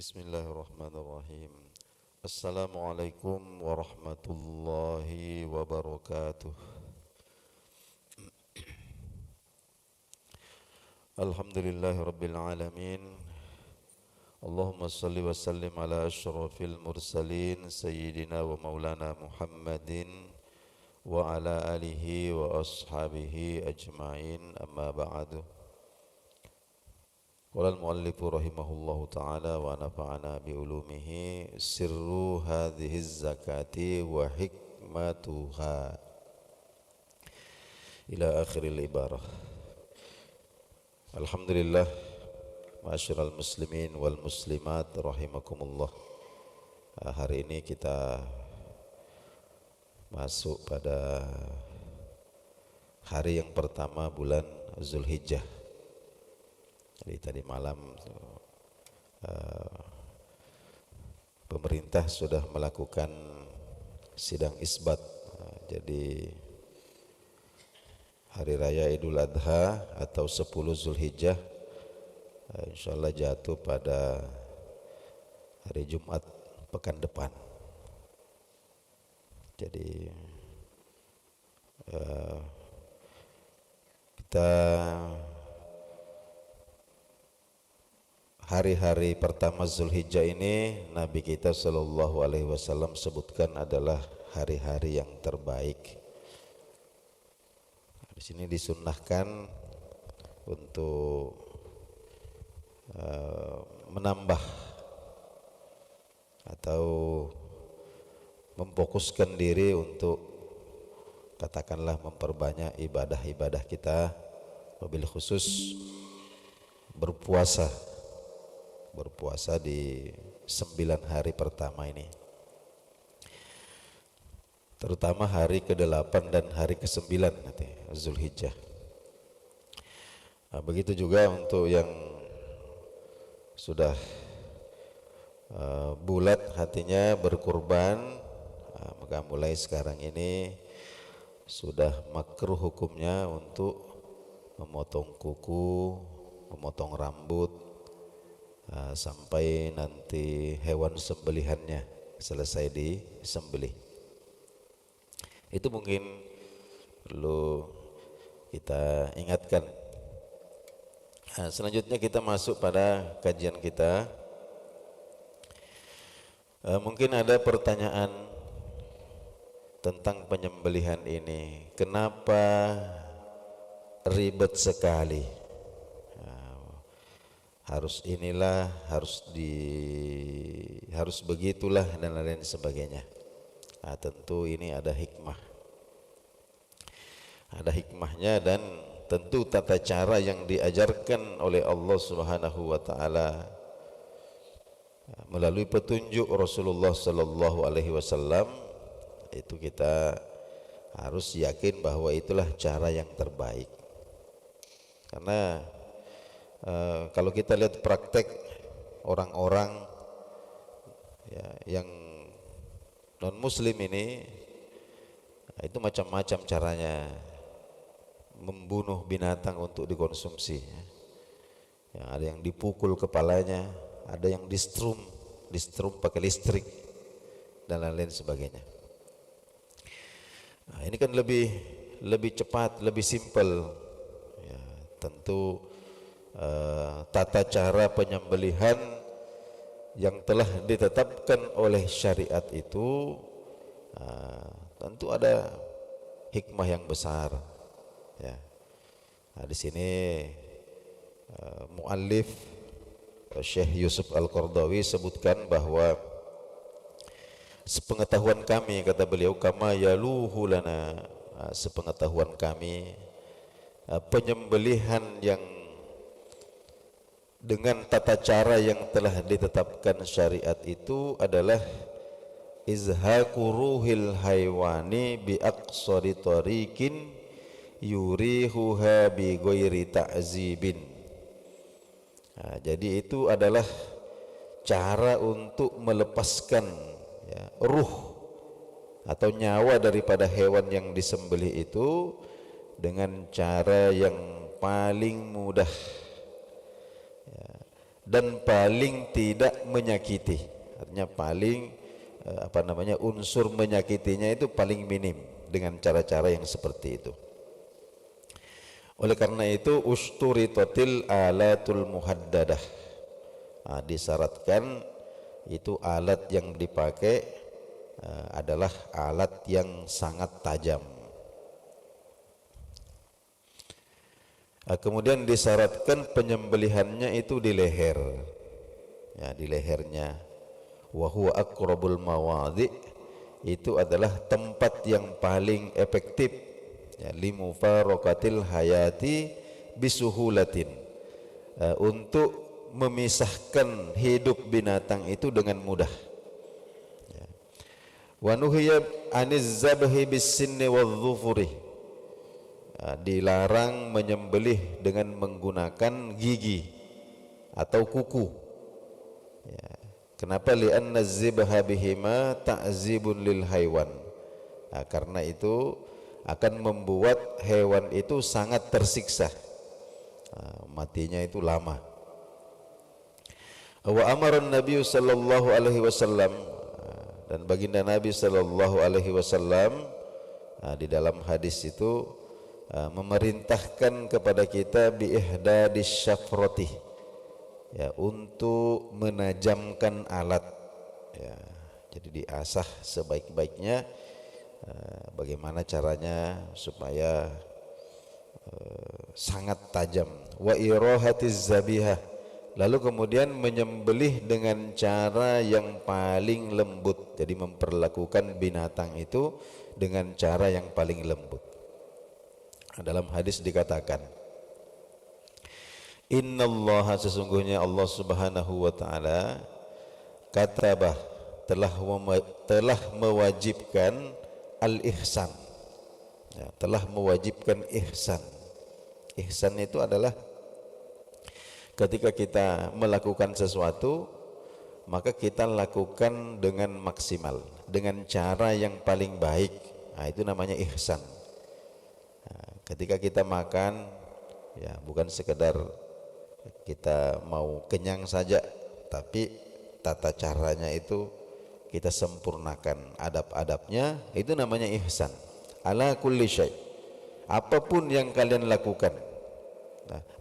Bismillahirrahmanirrahim. Assalamualaikum warahmatullahi wabarakatuh. Alhamdulillahi rabbil alamin. Allahumma salli wa sallim ala asyrafil mursalin sayyidina wa maulana Muhammadin wa ala alihi wa ashabihi ajma'in, amma ba'du. Qala al-muallifu rahimahullahu ta'ala wa nafa'ana bi'ulumihi sirru hadhihi zakati wa hikmatuha ila akhiril ibarah. Alhamdulillah, ma'asyiral muslimin wal muslimat rahimakumullah. Hari ini kita masuk pada hari yang pertama bulan Zulhijjah. Jadi tadi malam pemerintah sudah melakukan sidang isbat. Jadi hari raya Idul Adha atau 10 Zulhijjah insyaallah jatuh pada hari Jumat pekan depan. Jadi kita hari-hari pertama Zulhijjah ini Nabi kita Shallallahu Alaihi Wasallam sebutkan adalah hari-hari yang terbaik. Di sini disunnahkan untuk menambah atau memfokuskan diri untuk katakanlah memperbanyak ibadah-ibadah kita, wabil khusus berpuasa di 9 hari pertama ini, terutama hari ke-8 dan hari ke-9 nanti Zulhijjah. Begitu juga untuk yang sudah bulat hatinya berkurban, maka mulai sekarang ini sudah makruh hukumnya untuk memotong kuku, memotong rambut, sampai nanti hewan sembelihannya selesai disembelih. Itu mungkin perlu kita ingatkan. Selanjutnya kita masuk pada kajian kita. Mungkin ada pertanyaan tentang penyembelihan ini. Kenapa ribet sekali? Harus inilah, harus begitulah dan lain sebagainya. Tentu ini ada hikmah. Ada hikmahnya dan tentu tata cara yang diajarkan oleh Allah Subhanahu wa taala melalui petunjuk Rasulullah sallallahu alaihi wasallam, itu kita harus yakin bahwa itulah cara yang terbaik. Karena kalau kita lihat praktek orang-orang ya, yang non muslim ini, itu macam-macam caranya membunuh binatang untuk dikonsumsi. Ya, ada yang dipukul kepalanya, ada yang distrum pakai listrik dan lain-lain sebagainya. Ini kan lebih cepat, lebih simpel. Ya, tentu tata cara penyembelihan yang telah ditetapkan oleh syariat itu tentu ada hikmah yang besar. Ya. Di sini muallif Syekh Yusuf Al-Qardawi sebutkan bahwa sepengetahuan kami, kata beliau, kama yaluhu lana, sepengetahuan kami, penyembelihan yang dengan tata cara yang telah ditetapkan syariat itu adalah izhaku ruhil haywani bi aqsari tariqin yurihuha bi ghairi ta'zibin. Jadi itu adalah cara untuk melepaskan ya, ruh atau nyawa daripada hewan yang disembelih itu dengan cara yang paling mudah. dan paling tidak menyakiti. Artinya paling unsur menyakitinya itu paling minim dengan cara-cara yang seperti itu. Oleh karena itu usturitatil alatul muhaddadah, disyaratkan itu alat yang dipakai adalah alat yang sangat tajam. Kemudian disyaratkan penyembelihannya itu di leher, ya, di lehernya. Wa huwa aqrabul mawadhi, itu adalah tempat yang paling efektif, ya, limufaraqatil hayati bisuhulatin, untuk memisahkan hidup binatang itu dengan mudah. Ya. Wa nuhiya aniz zabhi bis-sinni wadh-dhufuri, dilarang menyembelih dengan menggunakan gigi atau kuku. Ya. Kenapa? Li'anna zibha bihima ta'zibun lil haywan. Karena itu akan membuat hewan itu sangat tersiksa. Matinya itu lama. Wa amara Nabi sallallahu alaihi wasallam, dan baginda Nabi sallallahu alaihi wasallam di dalam hadis itu memerintahkan kepada kita bi ihdadis syafrati, ya, untuk menajamkan alat, ya. Jadi diasah sebaik-baiknya bagaimana caranya supaya sangat tajam. Wa irahatiz zabihah, lalu kemudian menyembelih dengan cara yang paling lembut. Jadi memperlakukan binatang itu dengan cara yang paling lembut. Dalam hadis dikatakan, innallaha, sesungguhnya Allah subhanahu wa ta'ala, katabah, telah mewajibkan al-ihsan, ya, telah mewajibkan ihsan. Ihsan itu adalah ketika kita melakukan sesuatu, maka kita lakukan dengan maksimal, dengan cara yang paling baik. Itu namanya ihsan. Ketika kita makan, ya, bukan sekedar kita mau kenyang saja, tapi tata caranya itu kita sempurnakan, adab-adabnya, itu namanya ihsan. Ala kulli syai', apapun yang kalian lakukan.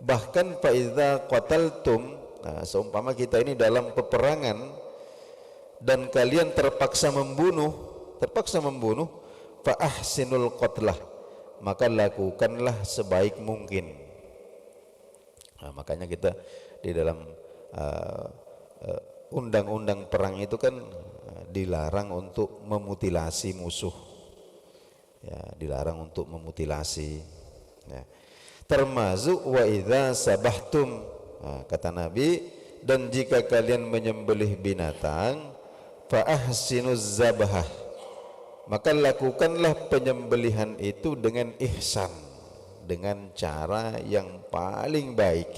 Bahkan fa idza qataltum, seumpama kita ini dalam peperangan dan kalian terpaksa membunuh, fa ahsinul qatlah, maka lakukanlah sebaik mungkin. Makanya kita di dalam undang-undang perang itu kan dilarang untuk memutilasi musuh, ya, dilarang untuk memutilasi, ya. Termasuk wa idza sabahtum, kata Nabi, dan jika kalian menyembelih binatang, fa ahsinuz zabah, maka lakukanlah penyembelihan itu dengan ihsan, dengan cara yang paling baik.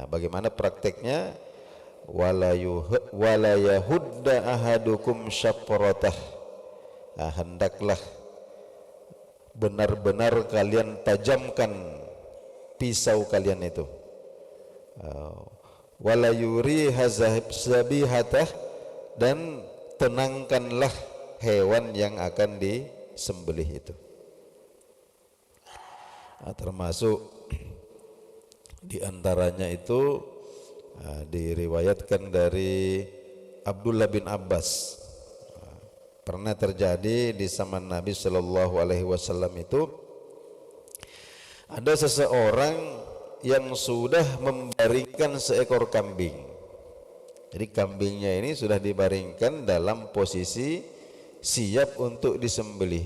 Bagaimana prakteknya? Wala yahudda ahadukum syafratah, hendaklah benar-benar kalian tajamkan pisau kalian itu. Wala yuri hazabihatah, dan tenangkanlah hewan yang akan disembelih itu. Termasuk di antaranya itu diriwayatkan dari Abdullah bin Abbas, pernah terjadi di zaman Nabi Shallallahu Alaihi Wasallam itu ada seseorang yang sudah membaringkan seekor kambing. Jadi kambingnya ini sudah dibaringkan dalam posisi siap untuk disembelih.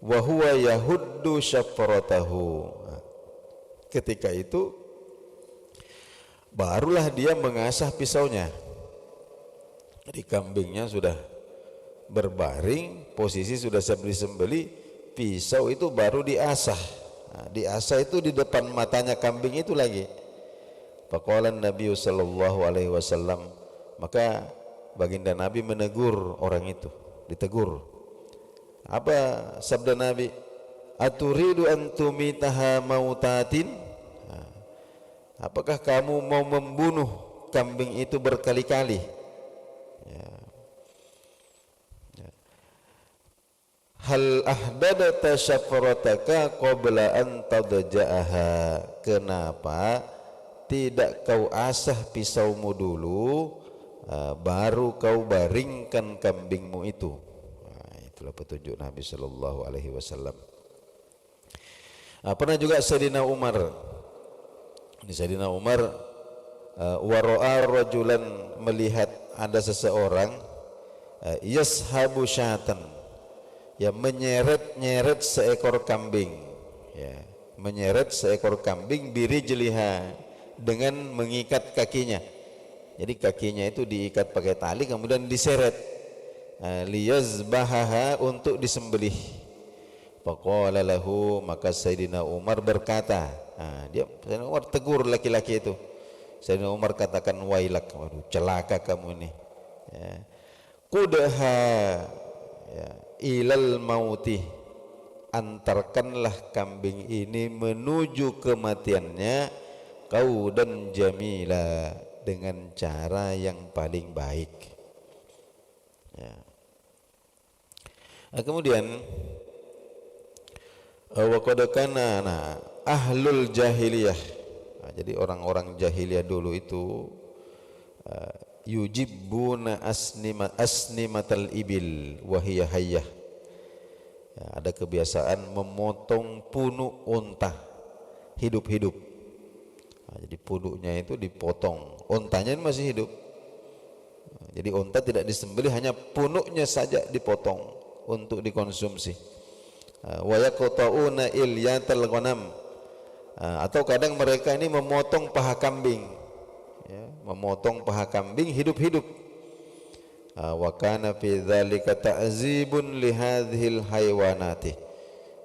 Wa huwa yahuddu syafratahu. Ketika itu barulah dia mengasah pisaunya. Jadi kambingnya sudah berbaring, posisi sudah siap disembelih, pisau itu baru diasah. Diasah itu di depan matanya kambing itu lagi. Faqala Nabi sallallahu alaihi wasallam, maka baginda Nabi menegur orang itu, ditegur. Apa sabda Nabi? Aturidu an tumitaha mautatin? Apakah kamu mau membunuh kambing itu berkali-kali? Ya. Ya. Hal ahdadata syafrataka qabla an tadja'aha. Kenapa tidak kau asah pisaumu dulu baru kau baringkan kambingmu itu? Nah, itulah petunjuk Nabi sallallahu alaihi wasallam. Pernah juga Sayyidina Umar. Ini Sayyidina Umar wara'a rajulan, melihat ada seseorang yashabu syatan, ya menyeret-nyeret seekor kambing, ya menyeret seekor kambing birijliha, dengan mengikat kakinya. Jadi kakinya itu diikat pakai tali kemudian diseret, liyazbahaha, untuk disembelih. Faqala lahu, maka Sayyidina Umar berkata, Sayyidina Umar tegur laki-laki itu. Sayyidina Umar katakan, wailak, waduh celaka kamu ini, ya. Qudha ya, ilal mauti, antarkanlah kambing ini menuju kematiannya, kau dan jamila, dengan cara yang paling baik. Ya. Kemudian wa qad kana ahlul jahiliyah. Jadi orang-orang jahiliyah dulu itu yujibbuna asnimatal ibil wa hiya hayyah. Ya, ada kebiasaan memotong punuk unta hidup-hidup. Jadi punuknya itu dipotong, untanya masih hidup. Jadi unta tidak disembelih, hanya punuknya saja dipotong untuk dikonsumsi. Wa yaqta'una ilyatal ghanam, atau kadang mereka ini memotong paha kambing, ya, memotong paha kambing hidup-hidup. Wa kana fi dzalika ta'zibun li hadhil haywanati.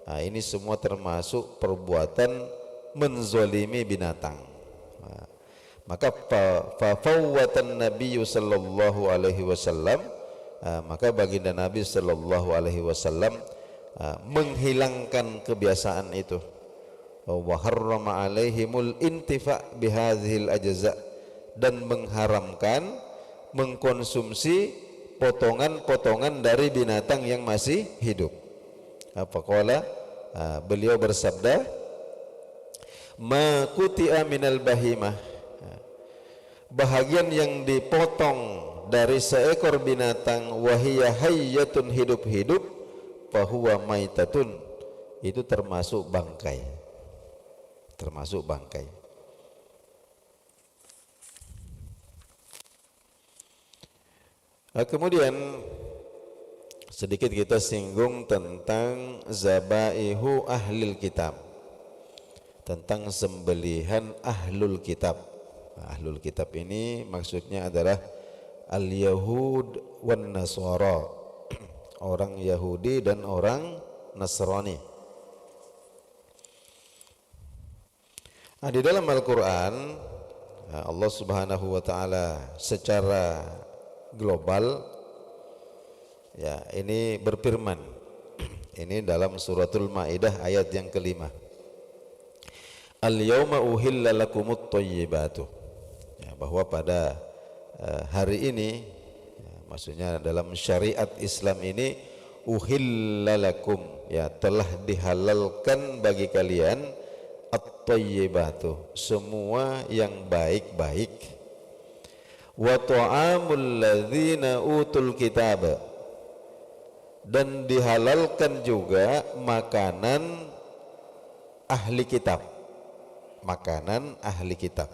Ini semua termasuk perbuatan menzalimi binatang. Maka fawwatan Nabi sallallahu alaihi wasallam, maka baginda Nabi sallallahu alaihi wasallam menghilangkan kebiasaan itu. Wa harrama alaihimul intifa bihadhil ajza, dan mengharamkan mengkonsumsi potongan-potongan dari binatang yang masih hidup. Faqala, beliau bersabda, ma kuti'a minal bahimah, bahagian yang dipotong dari seekor binatang, wahiyya hayyatun, hidup-hidup, fahuwa maitatun, itu termasuk bangkai, termasuk bangkai. Kemudian sedikit kita singgung tentang zabaihu ahlil kitab, tentang sembelihan ahlul kitab. Ahlul kitab ini maksudnya adalah al-Yahud wan Nasara, orang Yahudi dan orang Nasrani. Di dalam Al-Quran Allah Subhanahu wa Ta'ala secara global, ya, ini berfirman, ini dalam suratul Maidah ayat yang kelima, al-yawma uhilla lakumut thayyibatu, ya, bahwa pada hari ini, ya, maksudnya dalam syariat Islam ini, uhilla lakum, ya, telah dihalalkan bagi kalian at-thayyibatu, semua yang baik-baik, wa ta'amul ladzina utul kitab, dan dihalalkan juga makanan ahli kitab, makanan ahli kitab.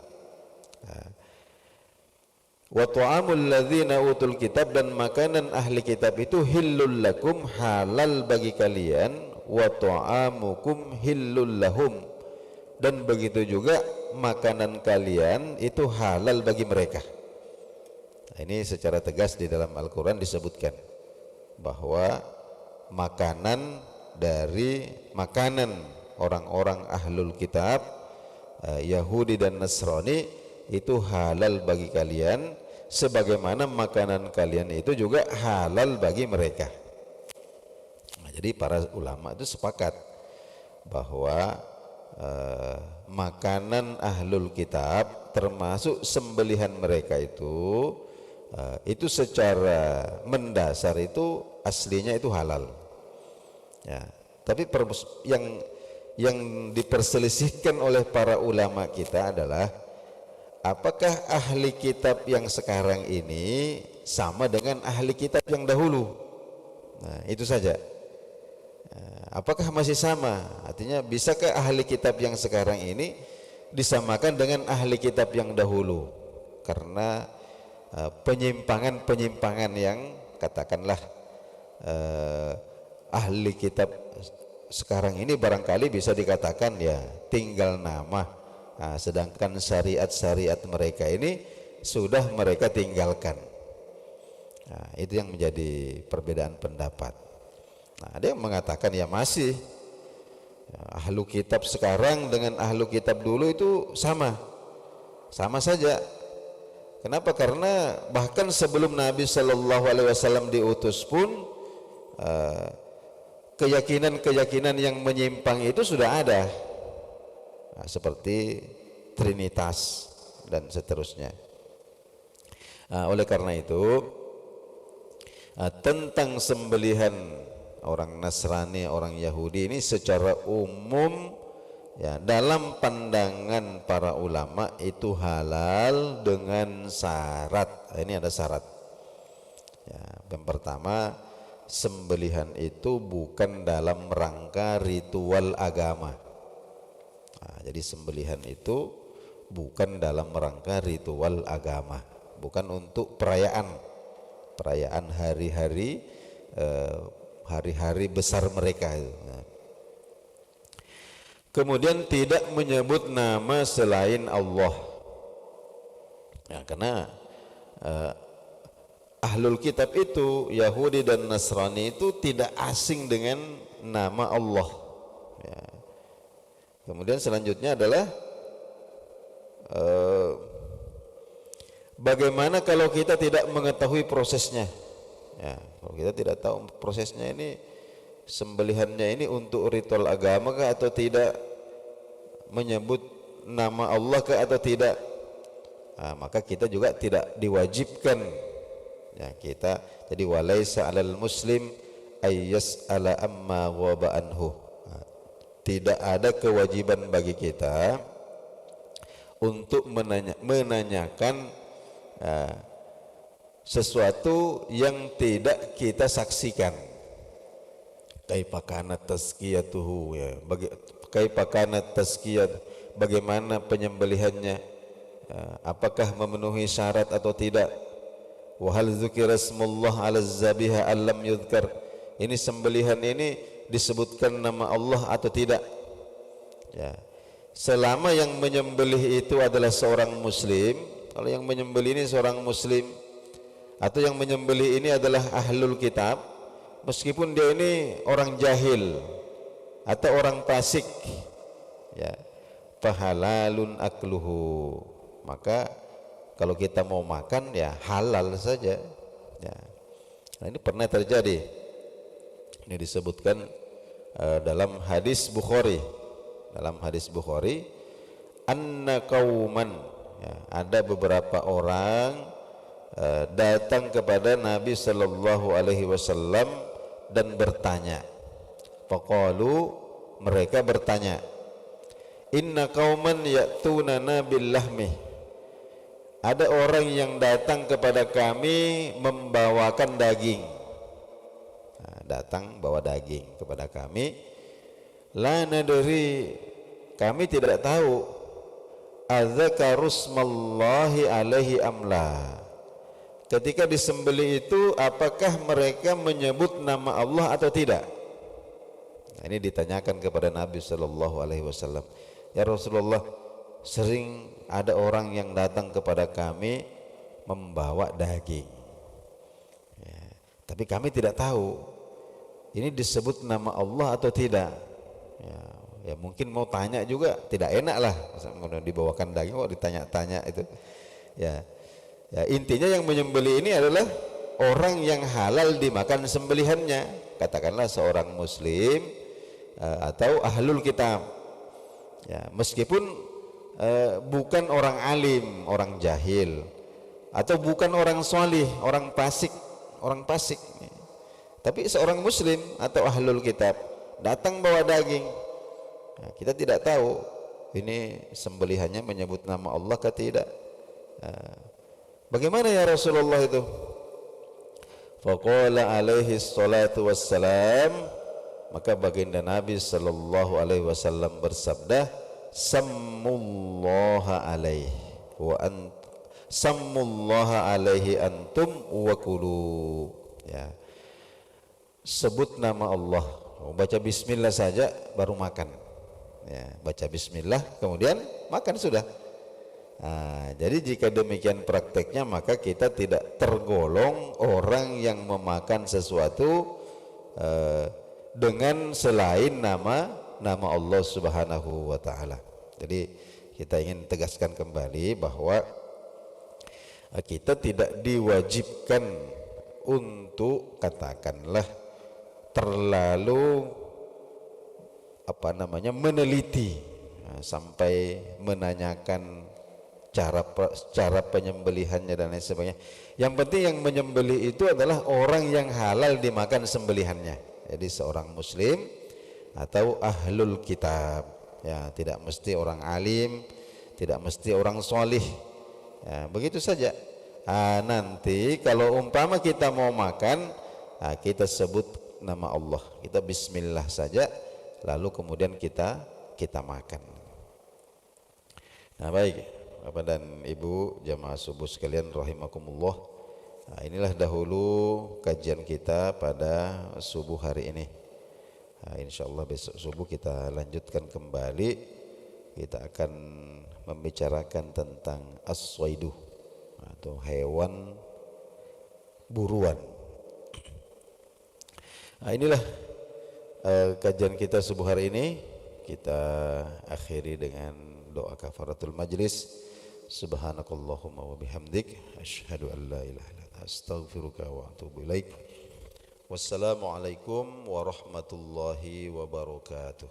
Wa ta'amul ladzina utul kitab, dan makanan ahli kitab itu hillul lakum, halal bagi kalian, wa ta'amukum hillul lahum, dan begitu juga makanan kalian itu halal bagi mereka. Ini secara tegas di dalam Al-Quran disebutkan bahwa makanan dari makanan orang-orang ahlul kitab, Yahudi dan Nasrani, itu halal bagi kalian, sebagaimana makanan kalian itu juga halal bagi mereka. Jadi para ulama itu sepakat bahwa makanan ahlul kitab, termasuk sembelihan mereka itu secara mendasar itu aslinya itu halal. Ya, tapi yang diperselisihkan oleh para ulama kita adalah apakah ahli kitab yang sekarang ini sama dengan ahli kitab yang dahulu. Nah, itu saja. Apakah masih sama? Artinya bisakah ahli kitab yang sekarang ini disamakan dengan ahli kitab yang dahulu? Karena penyimpangan-penyimpangan yang katakanlah ahli kitab sekarang ini barangkali bisa dikatakan ya tinggal nama. Nah, sedangkan syariat-syariat mereka ini sudah mereka tinggalkan. Nah, itu yang menjadi perbedaan pendapat. Nah, ada yang mengatakan ya masih ahlu kitab sekarang dengan ahlu kitab dulu itu sama saja. Kenapa? Karena bahkan sebelum Nabi Shallallahu Alaihi Wasallam diutus pun keyakinan-keyakinan yang menyimpang itu sudah ada, nah, seperti Trinitas dan seterusnya. Nah, oleh karena itu tentang sembelihan orang Nasrani, orang Yahudi ini secara umum ya dalam pandangan para ulama itu halal dengan syarat. Ini ada syarat. Ya, yang pertama, sembelihan itu bukan dalam rangka ritual agama. Nah, jadi sembelihan itu bukan dalam rangka ritual agama, bukan untuk perayaan hari-hari hari-hari besar mereka itu. Nah. Kemudian tidak menyebut nama selain Allah. Ya, karena ahlul kitab itu Yahudi dan Nasrani itu tidak asing dengan nama Allah. Ya. Kemudian selanjutnya adalah bagaimana kalau kita tidak mengetahui prosesnya. Ya, kalau kita tidak tahu prosesnya ini, sembelihannya ini untuk ritual agama kah atau tidak, menyebut nama Allah kah atau tidak, nah, maka kita juga tidak diwajibkan. Ya, kita jadi walaisa 'alal muslim ayyas'ala amma ghaba anhu. Nah, tidak ada kewajiban bagi kita untuk menanyakan sesuatu yang tidak kita saksikan. Kaifa kanat tazkiyatuhu, ya, kaifa kanat tazkiyat, bagaimana penyembelihannya, apakah memenuhi syarat atau tidak. Wa hal dzukira ismullah 'ala zabiha allam yudhkar, ini sembelihan ini disebutkan nama Allah atau tidak. Ya, selama yang menyembelih itu adalah seorang muslim, kalau yang menyembelih ini seorang muslim atau yang menyembelih ini adalah ahlul kitab, meskipun dia ini orang jahil atau orang fasik, ya, fahalalun akluhu, maka kalau kita mau makan ya halal saja. Ya. Nah, ini pernah terjadi. Ini disebutkan dalam hadis Bukhari. Dalam hadis Bukhari, anna qauman, ya, ada beberapa orang datang kepada Nabi Sallallahu Alaihi Wasallam dan bertanya. Faqalu, mereka bertanya, inna qauman ya'tunana bil lahmi, ada orang yang datang kepada kami membawakan daging. Nah, datang bawa daging kepada kami. La nadri, kami tidak tahu, adzakarusmallahi alaihi amla, ketika disembelih itu apakah mereka menyebut nama Allah atau tidak. Nah, ini ditanyakan kepada Nabi Sallallahu Alaihi Wasallam. Ya Rasulullah, sering ada orang yang datang kepada kami membawa daging, ya, tapi kami tidak tahu ini disebut nama Allah atau tidak. Ya mungkin mau tanya juga tidak enak lah, kalau dibawakan daging kok ditanya-tanya itu. Ya, intinya yang menyembelih ini adalah orang yang halal dimakan sembelihannya, katakanlah seorang muslim atau ahlul kitab. Ya, meskipun bukan orang alim, orang jahil, atau bukan orang solih, orang fasik. Tapi seorang muslim atau ahlul kitab datang bawa daging, nah, kita tidak tahu ini sembelihannya menyebut nama Allah atau tidak. Bagaimana ya Rasulullah itu? Faqala alaihi salatu wassalam, maka baginda Nabi sallallahu alaihi wasallam bersabda, sammullaha alaihi wa sammullaha alaihi antum wa kulu. Ya, sebut nama Allah, baca bismillah saja baru makan. Ya, baca bismillah kemudian makan sudah. Nah, jadi jika demikian prakteknya, maka kita tidak tergolong orang yang memakan sesuatu dengan selain nama Allah Subhanahu wa taala. Jadi kita ingin tegaskan kembali bahwa kita tidak diwajibkan untuk katakanlah terlalu meneliti sampai menanyakan cara penyembelihannya dan lain sebagainya. Yang penting yang menyembelih itu adalah orang yang halal dimakan sembelihannya. Jadi seorang muslim atau ahlul kitab. Ya, tidak mesti orang alim, tidak mesti orang solih. Ya, begitu saja. Nanti kalau umpama kita mau makan, kita sebut nama Allah, kita bismillah saja, lalu kemudian kita makan. Nah, baik Bapak dan Ibu jamaah subuh sekalian rahimakumullah. Nah, inilah dahulu kajian kita pada subuh hari ini. Nah, insyaallah besok subuh kita lanjutkan kembali. Kita akan membicarakan tentang as-swaidu atau hewan buruan. Nah, inilah kajian kita subuh hari ini. Kita akhiri dengan doa kafaratul majlis. Subhanakallahumma wa bihamdik asyhadu an la ilaha illa anta astaghfiruka wa atubu ilaik. Wassalamualaikum warahmatullahi wabarakatuh.